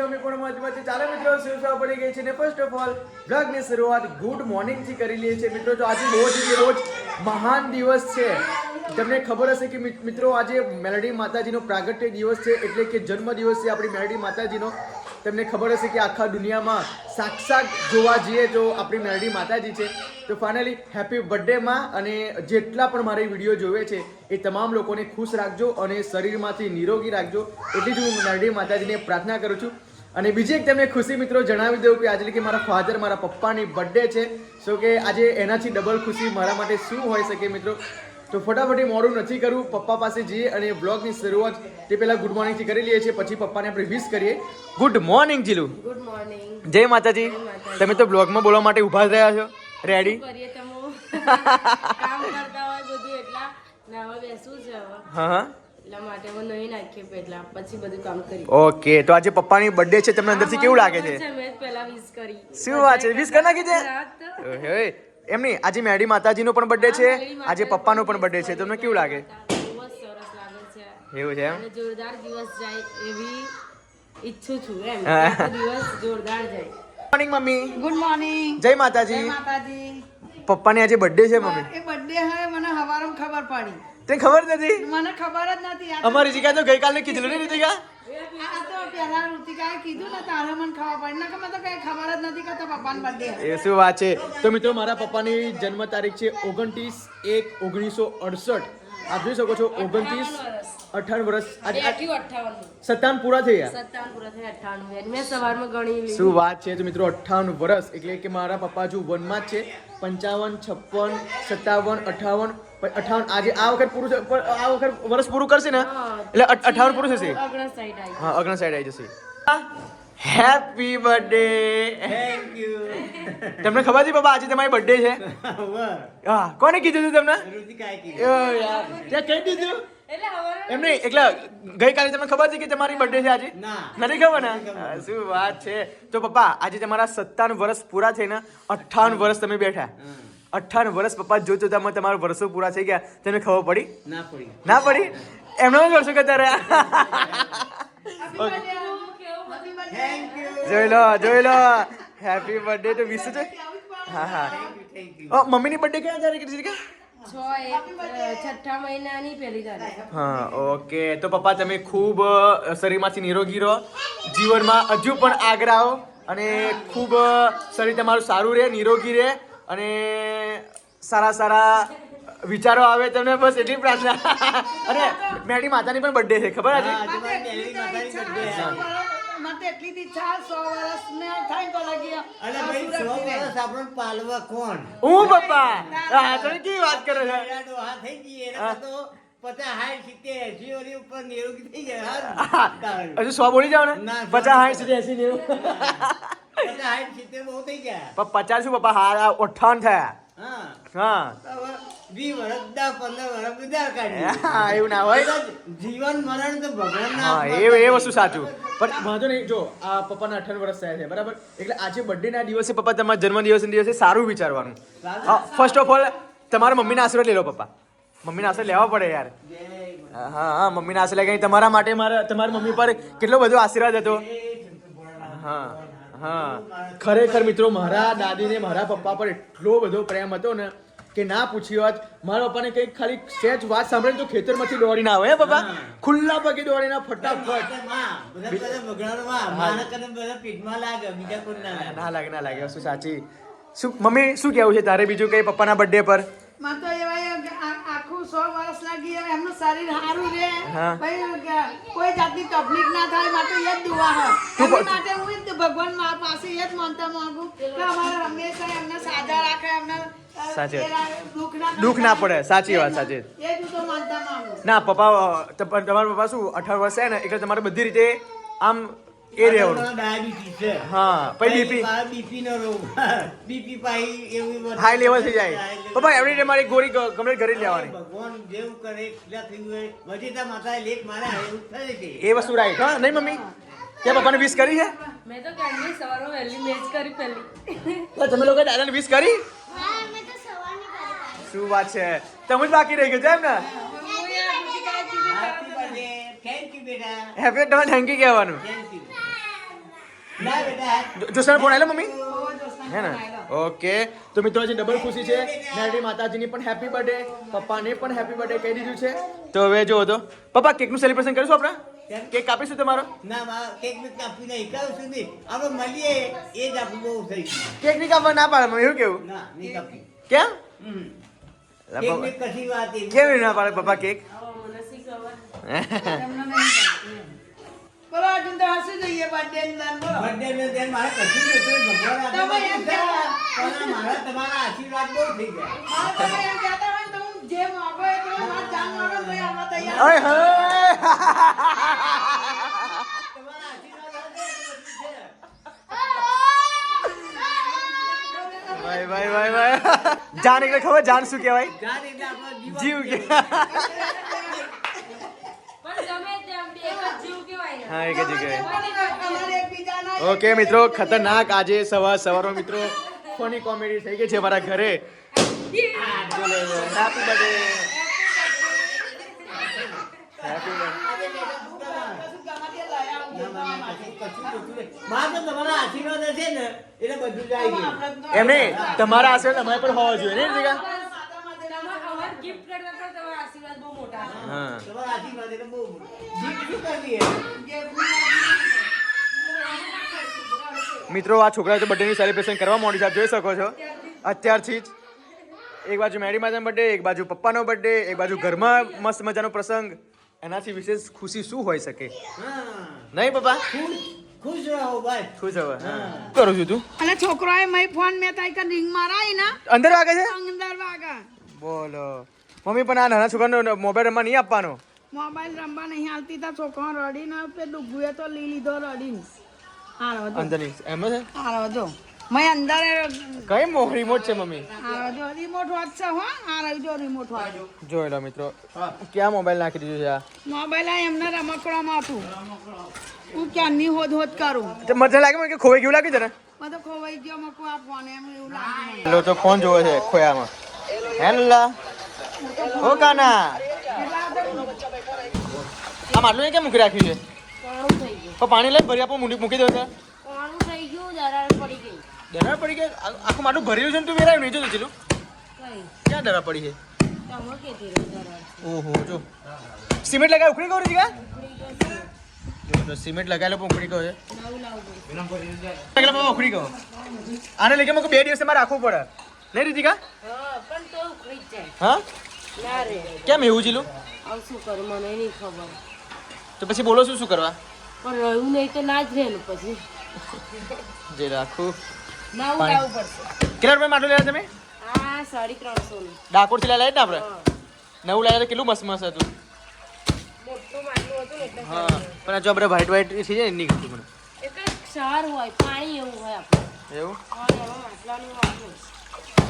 છો અમે પણ મજામાં છીએ. ચાલો મિત્રો સુરસા પડી ગઈ છે ને ફર્સ્ટ ઓફ ઓલ બ્લોગની શરૂઆત ગુડ મોર્નિંગ થી કરી લઈએ છીએ મિત્રો. તો આજે બહુ જ મહાન દિવસ છે. તમને ખબર હશે કે મિત્રો આજે મેલડી માતાજીનો પ્રાગટ્ય દિવસ છે, એટલે કે જન્મ દિવસ છે આપણી મેલડી માતાજીનો. તમને ખબર હશે કે આખા દુનિયામાં સાક્ષાત જોવા જઈએ તો આપણી મેલડી માતાજી છે. તો ફાઇનલી હેપી બર્થડે માં, અને જેટલા પણ મારી વિડીયો જોવે છે એ તમામ લોકોને ખુશ રાખજો અને શરીરમાંથી નિરોગી રાખજો, એટલી જ હું મેલડી માતાજીને પ્રાર્થના કરું છું. અને બીજી એક તમને ખુશી મિત્રો જણાવી દઉં કે આજે કે મારા ફાધર, મારા પપ્પાની બર્થડે છે. સો કે આજે એનાથી ડબલ ખુશી મારા માટે શું હોઈ શકે મિત્રો. તો ફટાફટી મોડું નથી કરવું, પપ્પા પાસે જઈએ અને બ્લોગની શરૂઆત તે પહેલા ગુડ મોર્નિંગ થી કરી લઈએ છીએ, પછી પપ્પાને આપણે વિશ કરીએ. Good morning Jilu. Good morning. જય માતાજી. તમે તો બ્લોગમાં બોલવા માટે ઊભા જ રહ્યા છો, રેડી? કરીએ તમો કામ કરતા હોય બધું એટલા નાવા બેસું છે હવે. હા એટલા માટે હું નહીં નાખીએ પહેલા, પછી બધું કામ કરી. ઓકે. તો આજે પપ્પાની બર્થડે છે, તમને અંદરથી કેવું લાગે છે? મેં પહેલા વિશ કરી. શું વાત છે, વિશ કરી નાખી છે? એમ નહીં, આજે મેડી માતાજીનો પણ બર્થડે છે, આજે પપ્પાનો પણ બર્થડે છે. તમને કેવું લાગે? બહુ જ સરસ લાગે છે. એવું છે એમ? અને જોરદાર દિવસ જાય એવી ઈચ્છું છું એમ. આખો દિવસ જોરદાર જાય. Morning mummy. Good morning. જય માતાજી. માતાજી. પપ્પાની આજે બર્થડે છે મમ્મી. એ બર્થડે હે, મને હવારમાં ખબર પડી. તને ખબર નથી? મને ખબર જ નથી. અમારી જગ્યા તો ગઈકાલે કીધું નહીં રીતિકા. આ તો પેલા ઋતિકાએ કીધું ને તારે મને ખબર પડી. ના કે મને તો કઈ ખબર જ નથી કે તો પપ્પાનો બર્થડે. એ શું વાત છે. તો મિત્રો મારા પપ્પાની જન્મ તારીખ છે 29/1/1968. આપ જોઈ શકો છો 28 વર્ષ. આજે 58 57 પૂરા થઈ ગયા. 57 પૂરા થયા 98. મેં સવારમાં ગણી લીધું. શું વાત છે. તો મિત્રો 58 વર્ષ, એટલે કે મારા પપ્પા જો વનમાં જ છે. 55, 56, 57, 58. આજે આ વખત પૂરું આ વખત વર્ષ પૂરું કરશે ને એટલે 58 પૂરું થશે. અગ્ર સાઈડ આવી. હા, અગ્ન સાઈડ આવી જશે. Happy birthday. Thank you. તમને ખબર છે બાબા આજે તમારી બર્થડે છે? હા. કોને કીધું હતું તમને? ઋતિકાએ કીધું. યાર તે કહી દીધું. એટલે હવે એમ નહીં, એટલે ગઈકાલે તમને ખબર છે કે તમારી બર્થડે છે આજે? નથી ખબર ને? શું વાત છે. તો પપ્પા આજે તમારા 57 વર્ષ પૂરા થઈને 58 વર્ષ તમે બેઠા. 58 વર્ષ પપ્પા જોતો તમે તમારા વર્ષો પૂરા થઈ ગયા, તમને ખબર પડી? ના પડી. એમનો જ વર્ષો કરતા રહ્યા. જોઈ લો હેપી બર્થડે. તો વિશ છે. હા હા. મમ્મીની બર્થડે ક્યાં તારીખે છે? 6 મહિનાની પહેલી તારીખ. હા. ઓકે. તો પપ્પા તમે ખૂબ શરીરમાંથી નિરોગી રહો, જીવનમાં હજુ પણ આગળ આવો અને ખૂબ શરીર તમારું સારું રહે, નિરોગી રહે અને સારા વિચારો આવે તમને, બસ એટલી પ્રાર્થના. અને મેડી માતાની પણ બર્થડે છે, ખબર આજે? મને એટલી જ ઈચ્છા 100 વર્ષ ને થાય તો લાગી. અરે ભાઈ 100 વર્ષ આપણને પાલવા કોણ? હું પપ્પા. હા તમે કેવી વાત કરો છો? ડોહા થઈ ગઈ એટલે તો 50, 60, 70, 80 વર્ષ ઉપર નિરોગી થઈ જાય. હજુ 100 બોલી જાવ ને? ના, 50, 60, 80, 90. 50, 60, 70 બહુ થઈ ગયા. 50 શું પપ્પા? હા 58 થયા. હા. હા. તો હવે 20 વર્ષ, 10, 15 વર્ષ ગુજાર કાઢી. હા, એવું ના હોય. જીવન મરણ તો ભગવાનના હા, હાથમાં એ છે. વસ્તુ સાચું. પણ વાંધો નહીં. જો આ પપ્પાના 58 વર્ષ થયા છે, બરાબર? એટલે આજે બર્થડે ના દિવસે પપ્પા તમારા જન્મદિવસના દિવસે સારું વિચારવાનું. ફર્સ્ટ ઓફ ઓલ તમારા મમ્મીના આશીર્વાદ લઈ લો પપ્પા. મમ્મીના આશીર્વાદ લેવા પડે યાર. હા, મમ્મીના આશીર્વાદ કઈ તમારા માટે તમારી મમ્મી પર કેટલો બધો આશીર્વાદ હતો. હા. ખરેખર મિત્રો મારા દાદીને મારા પપ્પા પર એટલો બધો પ્રેમ હતો ને કે ના પૂછી વાત. મારા પપ્પાને કંઈક ખાલી સેજ વાત સાંભળે તો ખેતરમાંથી દોડીને આવે. હે પપ્પા? ખુલ્લા પગે દોડીને ફટાફટ. બધા બગડાડવા મારા કને બધા પીઠમાં લાગે, બીજા કોઈ ના લાગે. ના લાગે. વસ્તુ સાચી. શું મમ્મી શું કેવું છે તારે બીજું કઈ પપ્પાના બર્થડે પર? મને તો એવા આખું 100 વર્ષ લાગી. એમનું શરીર સારું રહે, ભાઈ કોઈ જાતની તકલીફ ના થાય. માટે એ જ દુઆ હોય. એની માટે હું જ ભગવાન મારા પાસે એ જ માનતા માંગુ કે અમારે હંમેશા એમને સાજા રાખે, એમને દુઃખ ના પડે. સાચી વાત. સાચી. એ જ તો માનતા માંગુ. ના પપ્પા, તમારા પપ્પા શું 18 વર્ષ છે ને એટલે તમારે બધી રીતે આમ એ રહેવાનું. ડાયાબિટીસ છે. હા. પછી બીપી નો રોગ, બીપી પાઈ એવું હાઈ લેવલ થઈ જાય. પપ્પા એવરી ડે મારી ગોળી કમ્પ્લીટ કરી લેવાની. ભગવાન જેવું કરે એટલા થયું હોય. બજીતા માતા લેખ મારા એવું થાય છે. એ વસ્તુ રાઈટ. હા નહીં મમ્મી? ત્યાં પપ્પાને વિશ કરી છે? મેં તો કાલની સવારમાં વહેલી મેચ કરી પહેલી. તો તમે લોકો દાદાને વિશ કરી? શું વાત છે. તમે જ બાકી રહી ગયો છે એમ ને? Happy birthday. થેન્ક યુ બેટા. હેપી તમારે થેન્ક યુ કહેવાનું. Thank you. ના બેટા જોશના ફોન આવેલો મમ્મી ઓ જોસના હે ને બનાવેલો. ઓકે તો મિત્રો આજે ડબલ ખુશી છે મેરડી માતાજીની પણ હેપી બર્થડે પપ્પાને પણ હેપી બર્થડે કહી દીધું છે તો હવે જો તો પપ્પા કેકનું સેલિબ્રેશન કરીશું આપણે કેક કાપીશું તમારો ના માં કેક મેં કાપી નહીં કહું સુધી આપણે મળીએ એ જ આપણું બહુ થઈ ગયું કેક ની કાપવા ના પાડે મમ્મી એવું કેવું ના નહીં કાપી કેમ હમ. લા કેક પપ્પા- મેં કશી વાત એવી કેમ ના પાડે પપ્પા કેક હવે મને શી ખબર. એમને નહીં કરતી એમ. બોલો અર્જુન તો હસી જઈએ birthday ની દાન બોલો. birthday નો દિન મારે કશું નહોતું. ભગવાન તમે આટલું એમ બધું કહેતા. પણ મારા તમારા આશીર્વાદ બહુ થઈ ગયા હા, તમે એમ કહેતા હોય ને તો હું જે માગો એ તમે વાત જાણ માગો ને તો એ આમાં તૈયાર. અરે હે તમારા આશીર્વાદ હશે એટલે બધું છે. ભાઈ ભાઈ ભાઈ ભાઈ જાન એટલે ખબર જાન શું કહેવાય જાન એટલે આપણો જીવ કે પણ ગમે તેમ બી એક જ જીવ કહેવાય ને. હા એક જ કહેવાય અમારે એકબીજાના ઓકે મિત્રો ખતરનાક આજે સવારમાં મિત્રો ફની કોમેડી થઈ ગઈ છે મારા ઘરે હેપી બર્થડે હેપી બર્થડે કશું ગમાતે લાયા હું જોતા માટે. કશું નહોતું રે. માં તો તમારા આશીર્વાદ હશે ને એટલે બધું જ આવી ગયું એમ નહીં તમારા આશીર્વાદ અમારે પણ હોવા જોઈએ ને રીતિકા તમારે અવાર gift કરતા પણ તમારા આશીર્વાદ બહુ મોટા છે. હા તમારા આશીર્વાદ એટલે બહુ જીત શું કરવી હે? મિત્રો આ છોકરા તો બર્થડેની સેલિબ્રેશન કરવા માંડી છે આપ જોઈ શકો છો અત્યારથી જ એક બાજુ મેરી માતાનો બર્થડે એક બાજુ પપ્પાનો બર્થડે એક બાજુ ઘરમાં મસ્ત મજાનો પ્રસંગ એનાથી વિશેષ ખુશી શું હોઈ શકે હા નહીં પપ્પા ખુશ રહો બસ ખુશ હવે હા કરું છું તું અને છોકરોએ મય ફોન મેં તાઈ કન રિંગ મારાઈ ને અંદર વાગે છે અંદર વાગા બોલો મમ્મી પણ આ નાના છોકરાનો મોબાઈલ રમવા નહીં આપવાનો મોબાઈલ રમવા નહીં હાલતી તા છોકરો રડી ને પે ડુગુએ તો લઈ લીધો રડીને હારો જો અંદર નહીં એમ છે હારો જો મય અંદર કઈ રિમોટ છે મમ્મી હારો જો રિમોટ વાત છે હો હારો જો રિમોટ વાત જોઈ લો મિત્રો ક્યાં મોબાઈલ નાખી દીધું છે આ મોબાઈલ આ એમને રમકડામાં હતું હું ક્યાંની હોદ હોદ કરું તો મને લાગે મને કે ખોવાઈ ગયું લાગે છે ને બધો ખોવાઈ ગયો મકો આ ફોન એમ એવું લાગે પેલો તો ફોન જોવે છે ખોયામાં હેલા ઓ કાના આમ આટલું કેમ મૂકી રાખ્યું છે કોણું થઈ ગયું. પણ પાણી લઈ ભરી આપો મૂકી દો છે કોણું થઈ ગયું દરાર પડી ગઈ. દરા પડી કે આખું માટું ભર્યું છે ને તું વેરાયું નહીં જોતું ચીલું કઈ ક્યાં દરા પડી છે તમે કેતી રહી દરાર. ઓહો જો સિમેન્ટ લગાવી ઉખડી ગયો રીતિકા ઉપડી ગઈ છે. જો તો સિમેન્ટ લગાવેલો પણ ઉખડી ગયો છે નવું લાવવું પડશે. લગાવેલો પણ ઉખડી ગયો આને લઈ કે મને 2 દિવસે મારે રાખવું પડે નહીં રીતિકા હા પણ તો ઉખડી જ જાય. હા ના રે કેમ એવું ચીલું હવે શું કરું મને નહીં ખબર. તો પછી બોલો શું કરવા પણ રહ્યું નહીં તો ના જ રહેલું પછી જે રાખું નવું લાવવું પડશે. કેટલા રૂપિયા માટલું લેવા તમે આ 350 નું. ડાકોરથી લાવ્યા ને આપણે હા. નવું લાવ્યા તો કેટલું મસ્ત મસ્ત હતું મોટું માટલું હતું ને એટલે હા પણ આ જો આપણે વ્હાઈટ વ્હાઈટ થઈ જાય ને નહીં ગમતું મને એ કંઈક ક્ષાર હોય પાણી એવું હોય આપણે એવું હા એમાં માટલાનું વાપરું.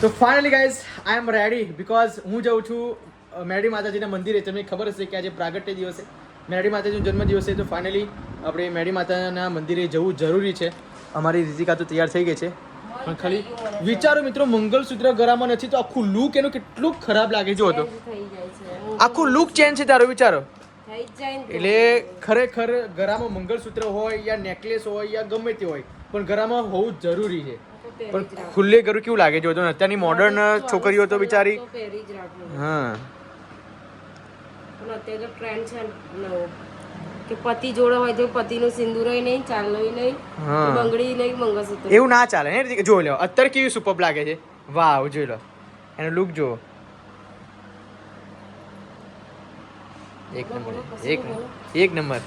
તો finally guys I am ready because હું જાઉં છું મેરડી માતાજીના મંદિરે તમને ખબર હશે કે આજે પ્રાગટ્ય દિવસે મેરડી માતાજીનો જન્મદિવસ છે તો ફાઇનલી આપણે મેરડી માતાના મંદિરે જવું જરૂરી છે અમારી રીતિકા તો તૈયાર થઈ ગઈ છે પણ ખાલી વિચારો મિત્રો મંગલસૂત્ર ગળામાં નથી તો આખું લુક એનું કેટલું ખરાબ લાગે જો હતો થઈ જાય છે. આખું લુક ચેન્જ છે તારો વિચારો થઈ જ જાય ને. એટલે ખરેખર ગળામાં મંગલસૂત્ર હોય યા નેકલેસ હોય યા ગમે તે હોય પણ ગળામાં હોવું જરૂરી છે પણ ખુલ્લે ગળું કેવું લાગે જો તો અત્યારની મોડર્ન છોકરીઓ તો બિચારી તો પહેરી જ રાખવું. હા પણ અત્યારે તો ટ્રેન્ડ છે ને નવો કે પતિ જોડે હોય તો પતિનું સિંદૂરય નહીં ચાલય નહીં હા. બંગડી નહીં મંગળસૂત્ર. એવું ના ચાલે ને જોઈ લો અત્યારે કેવી સુપર લાગે છે વાવ જોઈ લો એનો લુક જો એક નંબર એક નંબર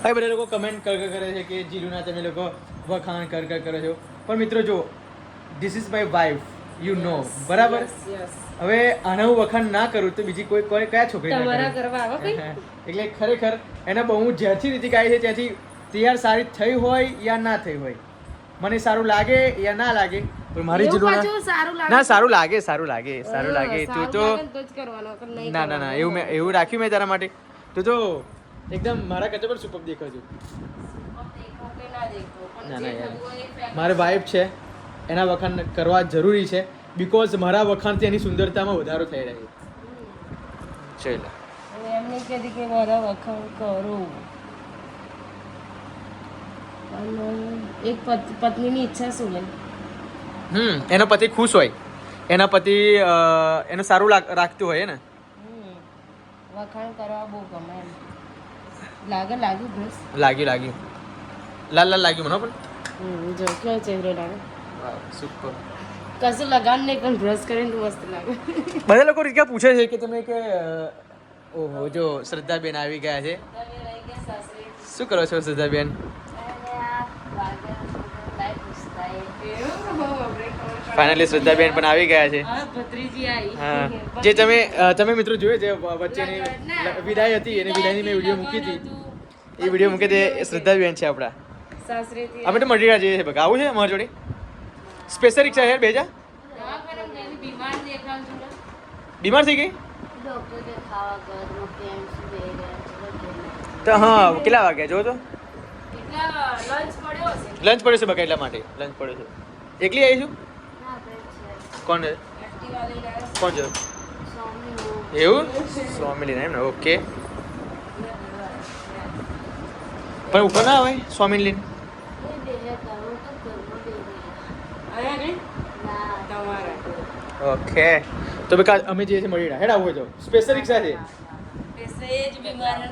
ભાઈ બધા લોકો કમેન્ટ કરે છે કે જીલુના તમે લોકો વખાણ કરો છો પણ મિત્રો જો this is my wife you know બરાબર Yes. હવે આના હું વખાણ ના કરું તો બીજી કોઈ કયા છોકરી ના તમારા કરે? કરવા આવે કઈ? એટલે ખરેખર એના બહુ હું જ્યારથી રીતિ ગાય છે ત્યાંથી તૈયાર સારી થઈ હોય યા ના થઈ હોય મને સારું લાગે યા ના લાગે પણ મારી એવું જીલુના પાછું સારું લાગે. ના સારું લાગે સારું લાગે તું તો લાગે ને તો જ કરવાનો, નકર નહીં ના ના ના એવું મેં એવું રાખ્યું મેં તારા માટે તું તો એકદમ મારા કરતા પણ સુપર દેખાવ છું દેખો કે ના દેખો, પણ ના, જે ના, યાર. થવું હોય એ fact. મારે વાઇફ છે એના વખાણ કરવા જરૂરી છે બીકોઝ મારા વખાણથી એની સુંદરતામાં વધારો થઈ રહ્યો છે ચલો હવે એમ નહીં કહેતી કે મારા વખાણ કરો. અને એક પત્નીની ઈચ્છા શું હોય? એનો પતિ ખુશ હોય, એના પતિ એનું સારું રાખતું હોય ને. વખાણ કરવા બહુ ગમે એમ. લાગ્યું બ્રશ? લાગ્યું લાલ લાગ્યું મને પણ. જો કેવો ચહેરો લાગે. સુપર. કશું લગાડ નહીં પણ બ્રશ કરીને તો મસ્ત લાગે. બધા લોકો રીકા પૂછે છે કે તમે કે ઓહો જો શ્રદ્ધાબેન આવી ગયા છે. શું કરો છો શ્રદ્ધાબેન? ફાઇનલી શ્રદ્ધાબેન પણ આવી ગયા છે. હા, જે તમે મિત્રો જોયો છે વચ્ચેની વિદાય હતી અને વિદાયની મેં વિડીયો મૂકી હતી. એ વિડીયો મૂકી તે શ્રદ્ધાબેન છે આપણા. અમે તો મળી રહ્યા જઈએ છીએ. બકા આવું છે અમારી જોડે સ્પેશિયલ રિક્ષા છે બેજા. બીમાર થઈ ગઈ તો હા કેટલા વાગ્યા જો તો લંચ પડ્યો છે બકા એટલા માટે લંચ પડ્યો છે. એકલી આવી છું? કોણ છે? કોણ છે? એવું સ્વામી લઈને એમ ને. ઓકે પણ ઉપર ના આવે સ્વામી લઈને. ઓકે તો બેકા અમે જે છે મળી રહ્યા હેડ આવું તો સ્પેશિયલ રિક્ષા છે.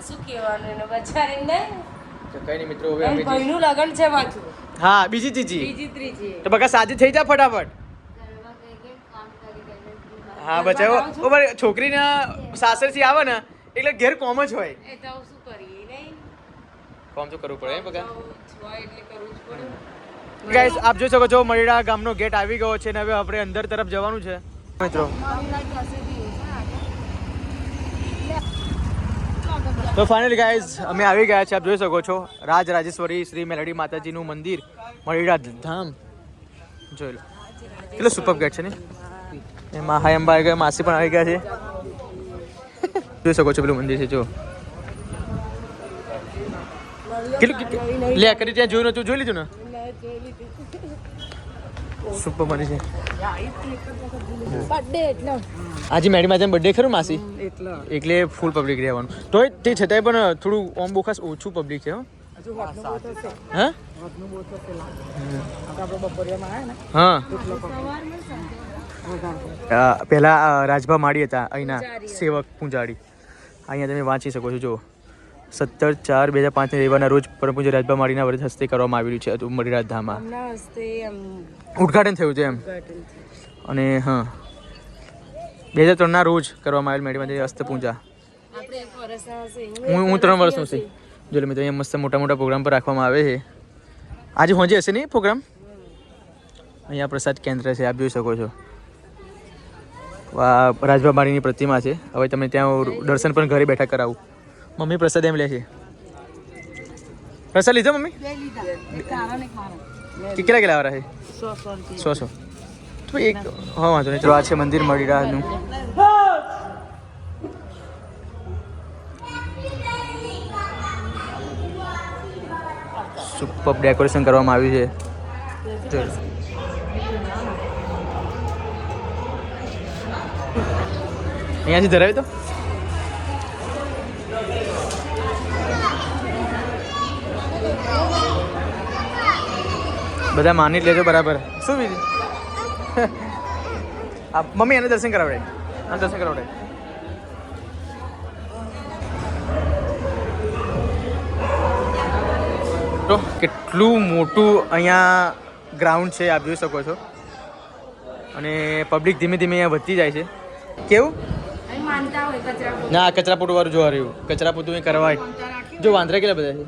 શું કહેવાનું એને બચારીને તો કઈ નહીં મિત્રો હવે અમે ભાઈનું લગન છે પાછું. હા બીજી ત્રીજી બીજી ત્રીજી તો બકા સાજી થઈ જા ફટાફટ. હા બચાવો ઉપર છોકરીના સાસરથી આવે ને એટલે ઘેર કોમ જ હોય. એ તો શું કરીએ નહીં કોમ તો કરવું પડે બકા. હોય એટલે કરવું જ પડે. ગાઈસ આપ જોઈ શકો છો મરીડા ગામનો ગેટ આવી ગયો છે ને હવે આપણે અંદર તરફ જવાનું છે મિત્રો. તો ફાઇનલી ગાઈસ અમે આવી ગયા છે. આપ જોઈ શકો છો રાજરાજેશ્વરી શ્રી મેલડી માતાજીનું મંદિર મરીડા ધામ. જોઈ લો કેટલો સુપર ગેટ છે ને. એમાં હાય અંબા આવી ગયા, માસી પણ આવી ગયા છે. જોઈ શકો છો પેલું મંદિર છે જો કેટલું લે કરી ત્યાં જોયું નતું જોઈ લીધું ને. સુપર મંદિર છે. આજે મેડી માતાનો બર્થડે ખરું માસી એટલે ફૂલ પબ્લિક રહેવાનું તોય તે છતાંય પણ થોડું ઓમ બહુ ખાસ ઓછું પબ્લિક છે. હા હા પહેલા રાજભા માળી હતા અહીંના સેવક પૂંજાડી. અહીંયા તમે વાંચી શકો છો જો 17/4/2005 રવિવારના રોજ પરમ પૂજ્ય રાજભા માળીના વ્રત હસ્તે કરવામાં આવેલું છે મરીડા ધામમાં ઉદ્ઘાટન થયું છે એમ. અને હા 2003ના રોજ કરવામાં આવેલ મેડી માતાજી હસ્ત પૂજા. હું 3 વર્ષનો છું. જો મિત્રો અહીંયા મસ્ત મોટા મોટા પ્રોગ્રામ પર રાખવામાં આવે છે. આજે હોજે હશે ને પ્રોગ્રામ. અહીંયા પ્રસાદ કેન્દ્ર છે આપ જોઈ શકો છો. રાજભા માળીની પ્રતિમા છે. હવે તમે ત્યાં દર્શન પણ ઘરે બેઠા કરાવું. મમ્મી પ્રસાદ એમ લે છે. પ્રસાદ લીધો મમ્મી? કેટલા વાળા છે? 100 તો એક હા વાંધો નહીં. આ છે મંદિર મરીડાનું. સુપર ડેકોરેશન કરવામાં આવ્યું છે. અહીંયાથી ધરાવી તો બધા માની લેજો બરાબર. શું બીજું મમ્મી એને દર્શન કરાવડે. તો કેટલું મોટું અહીંયા ગ્રાઉન્ડ છે આપ જોઈ શકો છો. અને પબ્લિક ધીમે ધીમે અહીંયા વધતી જાય છે. કેવું ના કચરાપોટું વાળું જોવા રહ્યું. કચરાપોટું અહીં કરવા જો વાંદરા કેટલા બધા છે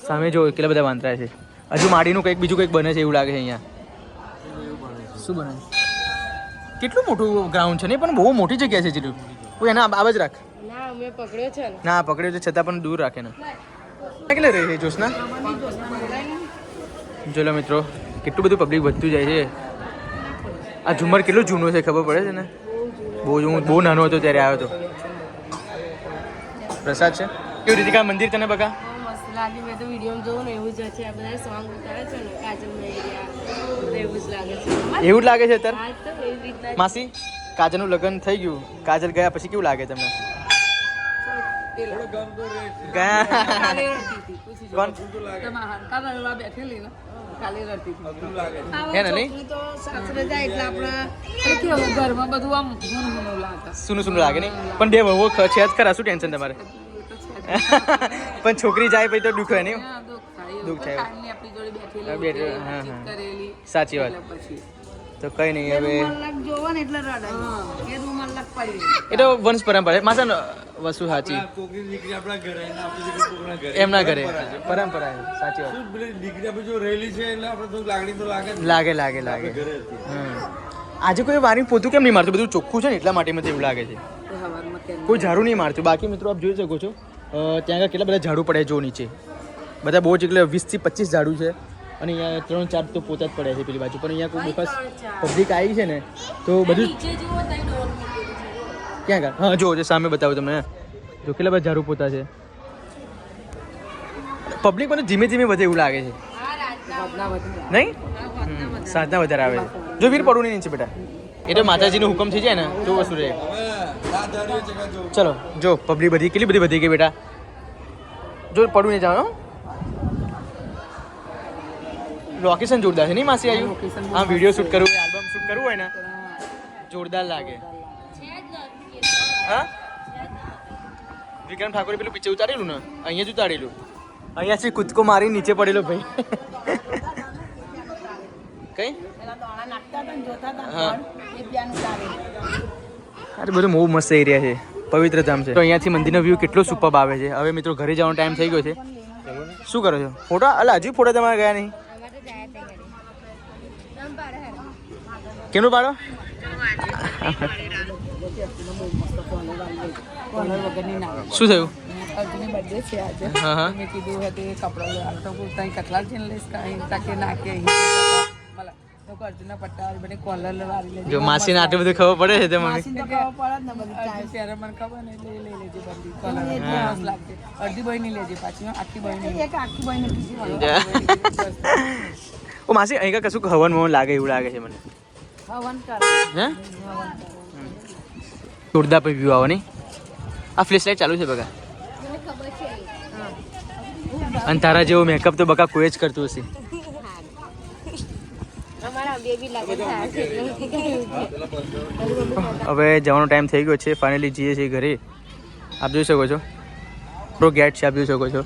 સામે જો કેટલા બધા વાંદરા છે. હજુ માડીનું કંઈક બીજું કંઈક બને છે એવું લાગે છે અહીંયા. શું બને કેટલું મોટું ગ્રાઉન્ડ છે ને પણ બહુ મોટી જગ્યા છે. જેટલું કોઈ એના આવાજ રાખ ના પકડ્યો છે છતાં પણ દૂર રાખે ને. કેટલે રહે છે જોશના? જો લો મિત્રો કેટલું બધું પબ્લિક વધતું જાય છે. આ ઝુમર કેટલું જૂનું છે ખબર પડે છે ને. બહુ નાનો હતો ત્યારે આવ્યો હતો. પ્રસાદ છે. કેવી રીતે કા મંદિર તને બકા? લાગે મેં તો વિડીયો જોઉં ને એવું જ છે. આ બધા સોંગ ઉતારે છે ને કાજલ મેરિયા એવું જ લાગે છે. એવું જ લાગે છે અત્યારે. હા તો એવી રીતના માસી કાજલનું લગ્ન થઈ ગયું. કાજલ ગયા પછી કેવું લાગે તમને? ગયા કાલે રડતી હતી. પૂછી જો. કોણ તમારા કાલે રડવા બેઠેલી ને કાલે રડતી હતી. હે ને નહીં છોકરી તો સાસરે જાય એટલે આપણે એ કેવું ઘરમાં બધું આમ ઘણું લાગે. સુનું સુનું લાગે નહીં પણ બે વહુઓ છે જ ખરા, શું ટેન્શન તમારે? એ તો છે જ. પણ છોકરી જાય પછી તો દુઃખ હોય નહીં? હા, દુઃખ થાય. એવું દુઃખ પણ થાય. કાલની આપણી જોડે બેઠેલી હા, હતી, બેઠેલી, હા, વાતચીત હા. કરેલી. સાચી વાત. એટલે પછી તો કઈ નહીં હવે રૂમાલ જોવો ને એટલે રડાય એ રૂમાલ લગ પડી એ તો વંશ પરંપરા છે. માસા વસ્તુ સાચી કોકની દીકરી આપણા ઘરે ને આપણી દીકરી કોકના ઘરે. એમના ઘરે પરંપરા છે. પરંપરા છે. સાચી વાત. શું પેલી દીકરી આપણી જો રહેલી છે એટલે આપણે થોડુંક લાગણી તો લાગે જ ને. લાગે લાગે લાગે ઘરે હતી. આજે કોઈ વારી પોતું કેમ નહીં મારતું? બધું ચોખ્ખું છે ને એટલા માટે મને એવું લાગે છે. એ હવારમાં કેમ કોઈ ઝાડુ નહીં મારતું. બાકી મિત્રો આપ જોઈ શકો છો ત્યાં આગળ કેટલા બધા ઝાડુ પડે જો નીચે. બધા બહુ જ એટલે 20 થી 25 ઝાડુ છે અને અહીંયા 3-4 તો પોતા જ પડ્યા છે પેલી બાજુ. પણ અહીંયા કોઈ બફાસ પબ્લિક આવી છે ને તો બધું નીચે જુઓ તઈ ડોર મૂકેલી છે. ક્યાં આગળ? હા જો સામે બતાવું તમને. જો કેટલા બધા ઝાડુ પોતા છે. પબ્લિક મને ધીમે ધીમે વધે એવું લાગે છે હા, રાતના વધુ. નહીં? સાંજના વધારે આવે છે. જો વીર પડવું નહીં નીચે બેટા. એ તો માતાજીનો હુકમ થઈ જાય ને તો વસ્તુ રહે. હવે રાત ધારીએ છે કે જો ચલો જો પબ્લિક બધી કેટલી બધી વધી ગઈ બેટા. જો પડવું નહીં જાવ. લોકેશન જોરદાર છે નહીં માસી? આવ્યું આમ વિડીયો શૂટ કરવું હોય, આલ્બમ શૂટ કરવું હોય ને જોરદાર લાગે. હા વિક્રમ ઠાકોરે પેલું પિક્ચર ઉતારેલું ને અહીંયા જ ઉતારેલું. અહીંયાથી કૂદકો મારી નીચે પડેલો ભાઈ. કઈ પેલા દોણા નાખતા હતા ને જોતા હતા હા. ને એ પ્યાનું ઉતારે અરે બધું બહુ મસ્ત એરિયા છે, પવિત્ર ધામ છે. તો અહીંયાથી મંદિરનો વ્યૂ કેટલો સુપર આવે છે. હવે મિત્રો ઘરે જવાનો ટાઈમ થઈ ગયો છે. શું કરો છો? ફોટા? અલા હજી ફોટા તમારે ગયા નહીં? કેનું પાડો? કોલર વગરની ના શું થયું? અર્જુનની બર્થડે છે આજે. હા હા મેં કીધું હતું એ કપડાં લેવાનું તો તઈ કટલા છે ને લઈશ કાંઈ તાકે નાખે મલા તો અર્જુનના પટ્ટા બને કોલર વાળી લેજે. જો માસીને આટલું બધું ખબર પડે છે તે મમ્મી. માસીને તો ખબર પડે જ ને બધી અડધી ચાય. ત્યારે મને ખબર ને એટલે એ લઈ લેજે બધી કોલર મસ્ત લાગશે. અડધી બહેની લેજે પાછી હો, આખી બહેની એક આખી બહેને બીજી હોય. ઓ માસી અહીં કાંઈ કશું હવન મવન લાગે એવું લાગે છે મને. હવન કરે હે જોરદાર પછી વ્યૂ આવે નહીં? આ ફ્લેશ લાઇટ ચાલુ છે બકા. અને તારા જેવો મેકઅપ તો બકા કોઈ જ કરતું હશે. હવે જવાનો ટાઈમ થઈ ગયો છે. ફાઇનલી જઈએ છીએ ઘરે. આપ જોઈ શકો છો આપણો ગેટ છે, આપ જોઈ શકો છો.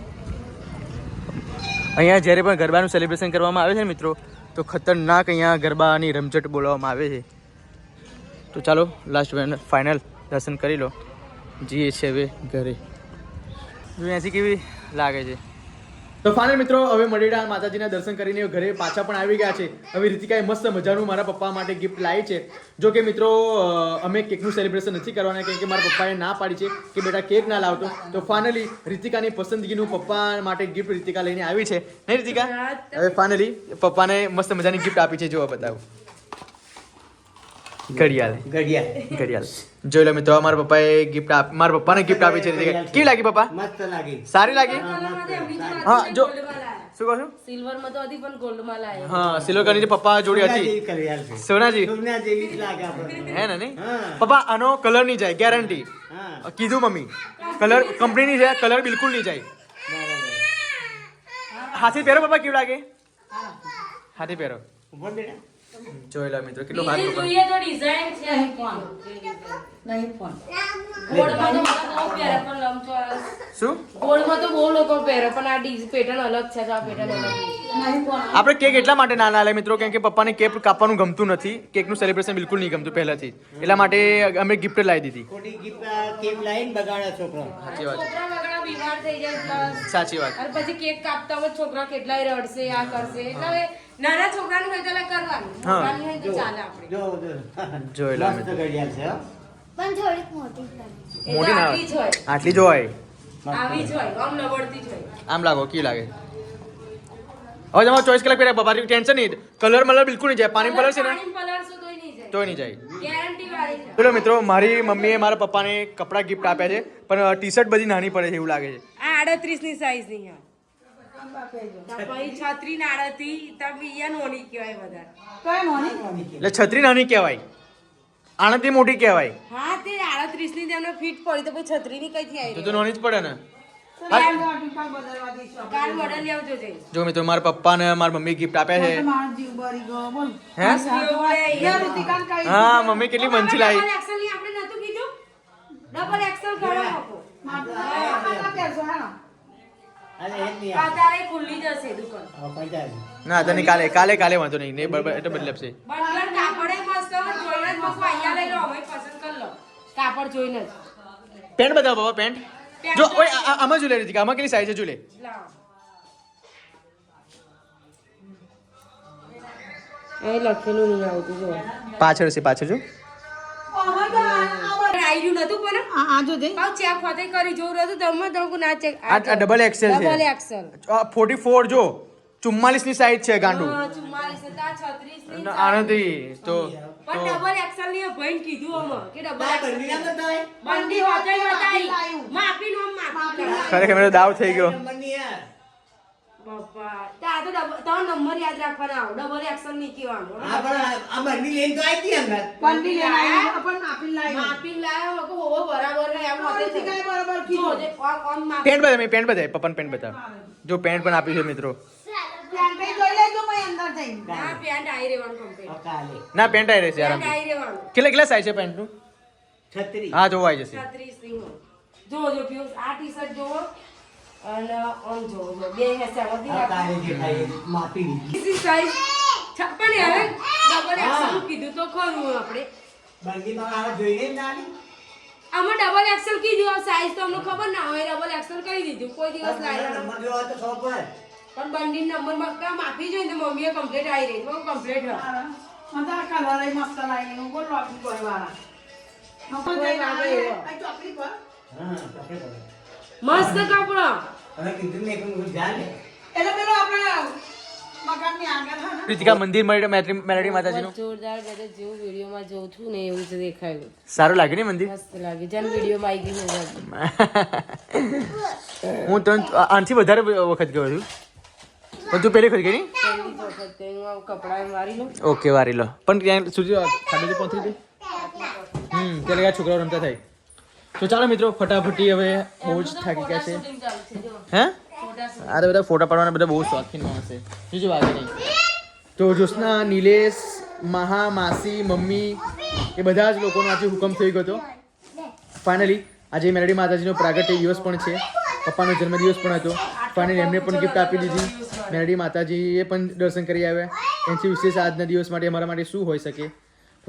અહીંયા જ્યારે પણ ગરબાનું સેલિબ્રેશન કરવામાં આવે છે ને મિત્રો તો ખતરનાક અહીંયા ગરબાની રમઝટ બોલાવવામાં આવે છે. તો ચાલો લાસ્ટ ફાઇનલ દર્શન કરી લો. જઈએ છીએ હવે ઘરે. જો અહીંયાથી કેવી લાગે છે. તો ફાઇનલ મિત્રો હવે મડીડા માતાજીના દર્શન કરીને ઘરે પાછા પણ આવી ગયા છે. હવે રીતિકાએ મસ્ત મજાનું મારા પપ્પા માટે ગિફ્ટ લાવી છે. જો કે મિત્રો અમે કેકનું સેલિબ્રેશન નથી કરવાના કેમ કે મારા પપ્પાએ ના પાડી છે કે બેટા કેક ના લાવતો. તો ફાઇનલી રીતિકાની પસંદગીનું પપ્પા માટે ગિફ્ટ રીતિકા લઈને આવી છે. નહીં રીતિકા? હવે ફાઇનલી પપ્પાને મસ્ત મજાની ગિફ્ટ આપી છે. જો બતાવું. ઘડિયાળ ઘડિયાળ જોઈ લો મિત્રો મારા પપ્પાએ ગિફ્ટ મારા પપ્પાને ગિફ્ટ આપી છે. કેવી લાગી પપ્પા? મસ્ત લાગી. સારી લાગી? હા જો શું કહો છો? સિલ્વર માં તો હતી પણ ગોલ્ડ માં લાયો. હા સિલ્વર કલરની જે પપ્પા જોડી હતી સોનાજી સોના જેવી જ લાગે આપણે. હે ને નહીં? હા. પપ્પા આનો કલર નહીં જાય ગેરંટી. હા કીધું મમ્મી કલર કંપનીની છે, કલર બિલકુલ નહીં જાય. બરાબર. હાથી પહેરો પપ્પા કેવું લાગે? હાથી પહેરો. ઉભો બેટા. જોઈ લો મિત્રો કેટલો હાથ પપ્પા. જોઈએ તો ડિઝાઇન છે નહીં ફોન. ગોલ્ડમાં તો બધા બહુ પહેરે પણ લંબચોરસ. શું ગોલ્ડમાં તો બહુ લોકો પહેરે પણ આ પેટર્ન અલગ છે તો આ પેટર્ન અલગ છે. નહીં ફોન. આપણે કેક એટલા માટે ના લાવે મિત્રો કેમ કે પપ્પાને કેક કાપવાનું ગમતું નથી. કેકનું સેલિબ્રેશન બિલકુલ નહીં ગમતું પહેલાથી. એટલા માટે અમે ગિફ્ટ લાવી દીધી. ખોટી કેક લાવીને બગાડ્યા છોકરો. સાચી વાત. છોકરા વગડા બીમાર થઈ જાય પ્લસ સાચી વાત. અને પછી કેક કાપતા હોય છોકરા કેટલાય રડશે આ કરશે એટલે હવે નાના છોકરાનું હોય તો એટલે કરવાનું હા. મોટાનું હોય તો ચાલે આપણે જો જોઈ લો મસ્ત ઘડિયાળ છે હો. પણ થોડીક મોટી કરી. એ તો મોટી ના આટલી જ હોય આટલી જ હોય. આવી જ હોય આમ નબળતી જ હોય. આમ લાગો કેવી લાગે? હવે તમારે 24 કલાક પહેલા બાબા ટેન્શન નહીં. કલર મલર બિલકુલ નહીં જાય. પાણી કલર છે ને પાણી પલાળશો તોય નહીં જાય તોય નહીં જાય. ગેરંટી વાળી છે. ચલો મિત્રો મારી મમ્મીએ મારા પપ્પાને કપડાં ગિફ્ટ આપ્યા છે પણ ટી શર્ટ બધી નાની પડે છે એવું લાગે છે. આ 38 ની સાઈઝ ની હા પછી 36 ને 38 તબ ઈયા નોની કહેવાય વધારે કઈ નોની? એટલે છત્રી નાની કહેવાય, આણથી મોટી કહેવાય. હા તે 38 20 ની તેમને ફિટ પડી તો પછી છત્રી ની કઈથી આવી તો નોની જ પડે ને. કાલ બદલવા દઈશું કાલ મોડલ આવજો જઈ જો મિત્રો મારા પપ્પા ને મારી મમ્મી ગિફ્ટ આપ્યા છે. મારો જીવ બળી ગયો બોલ હે યા ઋતિકાને કહી હા મમ્મી કેટલી મંચી લાવી. ડબલ એક્સેલ ની આપણે નતું કીધું ડબલ એક્સેલ કરો આપો માતા પહેરશો હેનો અરે એ જ નહીં આવે. તારે ખુલ્લી જશે દુકાન પંચાયત. ના તને કાલે વાંધો નહીં ને બરાબર એટલે બદલાશે. બંગર કાપડે મસ્ત હોય, જોઈને જ મસ્ત અહીંયા લઈ લો અમે પસંદ કરી લો કાપડ જોઈને જ પેન્ટ બતાવો બાબા પેન્ટ. જો ઓય આમાં જો લે રીતિકા આમાં કેટલી સાઈઝ છે જો લે. લાવો એ લખેલું નહીં આવતું જો પાછળ છે પાછળ જો. આયુ નતું પણ આ જો દે પાવ ચેક હોતે કરી જોર હતું તમે તમને ના ચેક આ ડબલ એક્સેલ છે. ડબલ એક્સેલ 44 જો 44 ની સાઈઝ છે ગાંડુ. 44 તા 36 ની આનાથી તો પણ ડબલ એક્સેલ ની ભાઈ કીધું અમે કે ડબલ આ એક્સેલ બંને ના બતાવે? બંડી હોતે બતાઈ માપી નો માપી ખરેખર મેરો દાવ થઈ ગયો. નંબરની યાર. બાપા તા તો તમારો નંબર યાદ રાખવાનો આવ ડબલ એક્સેલ ની કહેવાનું આ પણ આ બંને લઈને તો આવી હતી અંદર. પંડી લેના પણ આપી લાવી માપી લાયો કે હોવો બરાબર હે એમ હોતે ઋતિકાએ બરાબર જો કીધું જે ઓમ માપ પેન્ટ બતાવ મેં પેન્ટ બતાવ પપ્પાને પેન્ટ બતાવ. જો પેન્ટ પણ આપ્યું છે મિત્રો. ત્યાં કઈ જોઈ લેજો મેં અંદર જઈને ના પેન્ટ આઈ રેવાનું કમ્પ્લીટ આ કાલે. ના પેન્ટ આવી રહેશે પેન્ટ આરામથી. આઈ રેવાનું કેટલા સાઈઝ છે પેન્ટનું? 36. હા જો આવી જશે. 36 ની હોય જો પ્યુસ આ ટી-શર્ટ જોવો અને ઓન જોવો જો બે હેસે આવતી આ કાલે જે ખાઈ માપી લીધી. રાખી સાઈઝ છપ્પન હવે ડબલ એક્સેલ કીધું તો ખરું આપણે બંને તો આ જોઈને જ ના આવી. આમાં ડબલ એક્સેલ કીધું આ સાઈઝ તો અમને ખબર ના હોય ડબલ એક્સેલ કહી દીધું કોઈ દિવસ લાવ્યા નંબર જોવો તો ખબર પડે. પણ બંડી નંબર માં કામ આપી જોઈએ તો મમ્મીએ કમ્પ્લીટ આવી રહી તો કમ્પ્લીટ હ મજા કલર મસ્ત લાવી હું બોલ લોકી પર વાળા નકો જઈને આવે આ ચોકડી પર હા પકડે પડે. મસ્ત કપડો અને કીધું ને કે હું જા લે. એટલે પેલો આપણે મકાનની આગળ હા ને રીતિકા મંદિર મેલડી માતાજીનું જોરદાર ગજબ જેવું વિડીયોમાં જોઉં છું ને એવું જ દેખાયું સારું લાગ્યું ને મંદિર? મસ્ત લાગે જેમ વિડીયોમાં આવી ગયું હું તો આનાથી વધારે વખત ગયો છું પણ તું પહેલી વખત ગઈ નહીં? પહેલી વખત ગઈ હું કપડા વારી લઉં ઓકે વારી લો પણ ત્યાં સુધી ખાડો પહોંચી દે. ત્યારે આ છોકરાઓ રમતા થાય. તો ચાલો મિત્રો ફટાફટી હવે બહુ જ થાકી ગયા છે. હે આ તો બધા ફોટા પાડવાના બધા બહુ શોખીન માણસ છે. બીજું વાગે નહીં. તો જ્યોત્સના, નિલેશ, મહા, માસી, મમ્મી એ બધા જ લોકોનો આજે હુકમ થઈ ગયો હતો. ફાઇનલી આજે મેલડી માતાજીનો પ્રાગટ્ય દિવસ પણ છે, પપ્પાનો જન્મદિવસ પણ હતો. ફાઇનલી એમને પણ ગિફ્ટ આપી દીધી. મેલડી માતાજીએ પણ દર્શન કરી આવ્યા. એનાથી વિશેષ આજના દિવસ માટે અમારા માટે શું હોઈ શકે.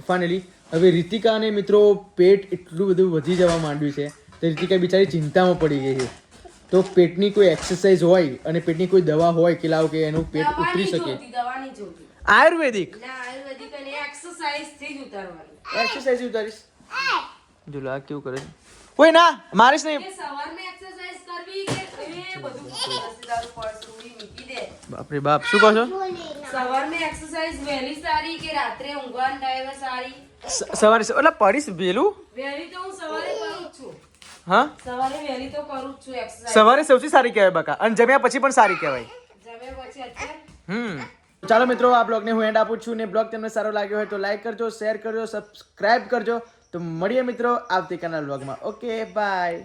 ફાઇનલી હવે રીતિકા અને મિત્રો પેટ એટલું બધું વધી જવા માંડ્યું છે તો રીતિકા બિચારી ચિંતામાં પડી ગઈ છે. તો પેટની કોઈ એક્સરસાઇઝ હોય અને પેટની કોઈ દવા હોય કે લાવો કે એનું પેટ ઉતરી શકે. દવાની જોતી આયુર્વેદિક ના આયુર્વેદિક અને એક્સરસાઇઝ થી જ ઉતારવાની એક્સરસાઇઝ ઉતારીશ. જો લા કેવું કરે છે. કોઈ ના મારીશ નહીં. કે સવારમાં એક્સરસાઇઝ કરવી કે એ બધું તારું પર્સ રૂડી મૂકી દે બાપરે બાપ શું કહો છો? સવારમાં એક્સરસાઇઝ વહેલી સારી કે રાત્રે ઊંઘવાના ટાઈમે સારી સવારે એટલે પડીશ વહેલું? વહેલી તો હું સવારે કરું જ છું હા સવારે વહેલી તો કરું જ છું એક્સરસાઇઝ સવારે સૌથી સારી કહેવાય બકા અને જમ્યા પછી પણ સારી કહેવાય. જમ્યા પછી અત્યારે ચાલો મિત્રો આ બ્લોગને હું એન્ડ આપું છું ને બ્લોગ તમને સારો લાગ્યો હોય તો લાઈક કરજો, શેર કરજો, સબસ્ક્રાઇબ કરજો. તો મળીએ મિત્રો આવતીકાલના બ્લોગમાં. Okay bye.